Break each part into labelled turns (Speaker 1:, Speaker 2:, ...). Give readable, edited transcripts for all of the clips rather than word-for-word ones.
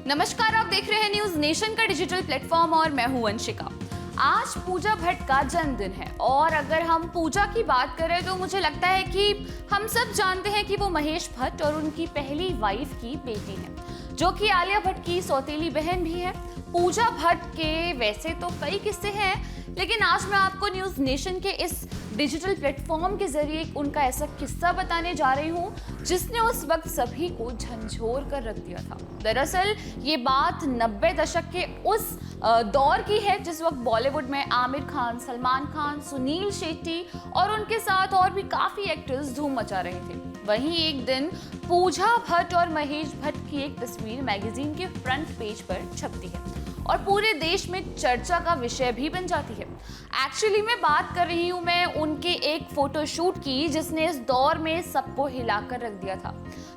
Speaker 1: नमस्कार, आप देख रहे हैं न्यूज नेशन का डिजिटल प्लेटफॉर्म और मैं हूं वंशिका। आज पूजा भट्ट का जन्मदिन है और अगर हम पूजा की बात करें तो मुझे लगता है कि हम सब जानते हैं कि वो महेश भट्ट और उनकी पहली वाइफ की बेटी है, जो कि आलिया भट्ट की सौतेली बहन भी है। पूजा भट्ट के वैसे तो कई किस्से हैं, लेकिन आज मैं आपको न्यूज नेशन के इस डिजिटल प्लेटफॉर्म के जरिए उनका ऐसा किस्सा बताने जा रही हूँ जिसने उस वक्त सभी को झंझोर कर रख दिया था। दरअसल ये बात 90 दशक के उस दौर की है जिस वक्त बॉलीवुड में आमिर खान, सलमान खान, सुनील शेट्टी और उनके साथ और भी काफी एक्टर्स धूम मचा रहे थे। वहीं एक दिन पूजा भट्ट और महेश भट्ट की एक तस्वीर मैगजीन के फ्रंट पेज पर छपती है और पूरे देश में चर्चा का विषय भी बन जाती है। एक्चुअली मैं बात कर रही हूँ मैं उनके एक फोटोशूट की जिसने इस दौर में सबको हिलाकर रख दिया था।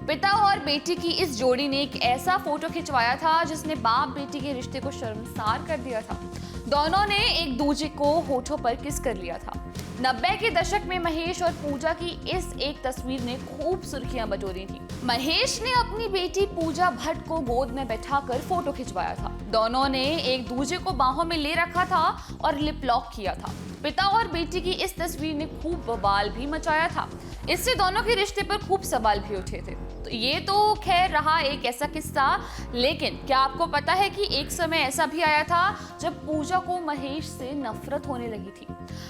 Speaker 1: पिता और बेटी की इस जोड़ी ने एक ऐसा फोटो खिंचवाया था जिसने बाप बेटी के रिश्ते को शर्मसार कर दिया था। दोनों ने एक दूसरे को होठों पर किस कर लिया था। 90 के दशक में महेश और पूजा की इस एक तस्वीर ने खूब सुर्खियां बटोरी थी। महेश ने अपनी बेटी पूजा भट्ट को गोद में बैठाकर फोटो खिंचवाया था। दोनों ने एक दूसरे को बाहों में ले रखा था और लिप लॉक किया था। पिता और बेटी की इस तस्वीर ने खूब बवाल भी मचाया था। इससे दोनों के रिश्ते पर खूब सवाल भी उठे थे। तो ये तो खैर रहा एक ऐसा किस्सा, लेकिन क्या आपको पता है कि एक समय ऐसा भी आया था जब पूजा को महेश से नफरत होने लगी थी।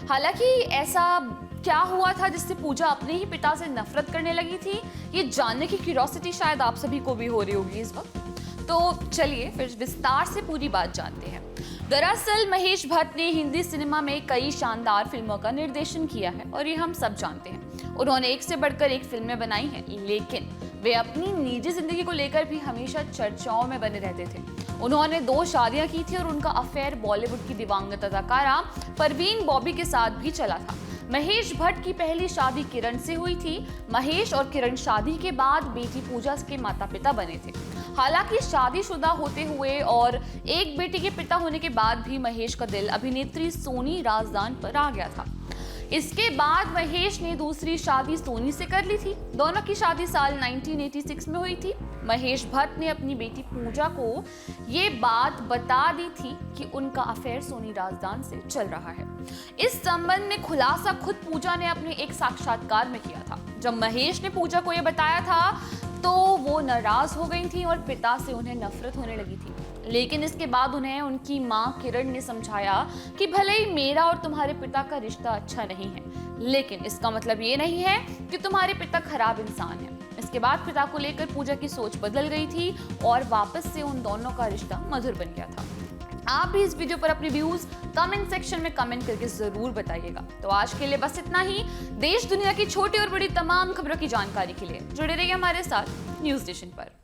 Speaker 1: हालांकि ऐसा क्या हुआ था जिससे पूजा अपने ही पिता से नफरत करने लगी थी, ये जानने की क्यूरियोसिटी शायद आप सभी को भी हो रही होगी इस वक्त। तो चलिए फिर विस्तार से पूरी बात जानते हैं। दरअसल महेश भट्ट ने हिंदी सिनेमा में कई शानदार फिल्मों का निर्देशन किया है और ये हम सब जानते हैं। उन्होंने एक से बढ़कर एक फिल्में बनाई हैं, लेकिन वे अपनी निजी जिंदगी को लेकर भी हमेशा चर्चाओं में बने रहते थे। उन्होंने 2 शादियां की थी और उनका अफेयर बॉलीवुड की दिवंगत अदाकारा परवीन बॉबी के साथ भी चला था। महेश भट्ट की पहली शादी किरण से हुई थी। महेश और किरण शादी के बाद बेटी पूजा के माता पिता बने थे। हालांकि शादीशुदा होते हुए और एक बेटी के पिता होने के बाद भी महेश का दिल अभिनेत्री सोनी राजदान पर आ गया था। इसके बाद महेश ने दूसरी शादी सोनी से कर ली थी। दोनों की शादी साल 1986 में हुई थी। महेश भट्ट ने अपनी बेटी पूजा को ये बात बता दी थी कि उनका अफेयर सोनी राजदान से चल रहा है। इस संबंध में खुलासा खुद पूजा ने अपने एक साक्षात्कार में किया था। जब महेश ने पूजा को ये बताया था तो वो नाराज हो गई थी और पिता से उन्हें नफरत होने लगी थी। लेकिन इसके बाद उन्हें उनकी मां किरण ने समझाया कि भले ही मेरा और तुम्हारे पिता का रिश्ता अच्छा नहीं है, लेकिन इसका मतलब ये नहीं है कि तुम्हारे पिता खराब इंसान है। इसके बाद पिता को लेकर पूजा की सोच बदल गई थी और वापस से उन दोनों का रिश्ता मधुर बन गया था। आप भी इस वीडियो पर अपने व्यूज कमेंट सेक्शन में कमेंट करके जरूर बताइएगा। तो आज के लिए बस इतना ही। देश दुनिया की छोटी और बड़ी तमाम खबरों की जानकारी के लिए जुड़े रहिए हमारे साथ न्यूज नेशन पर।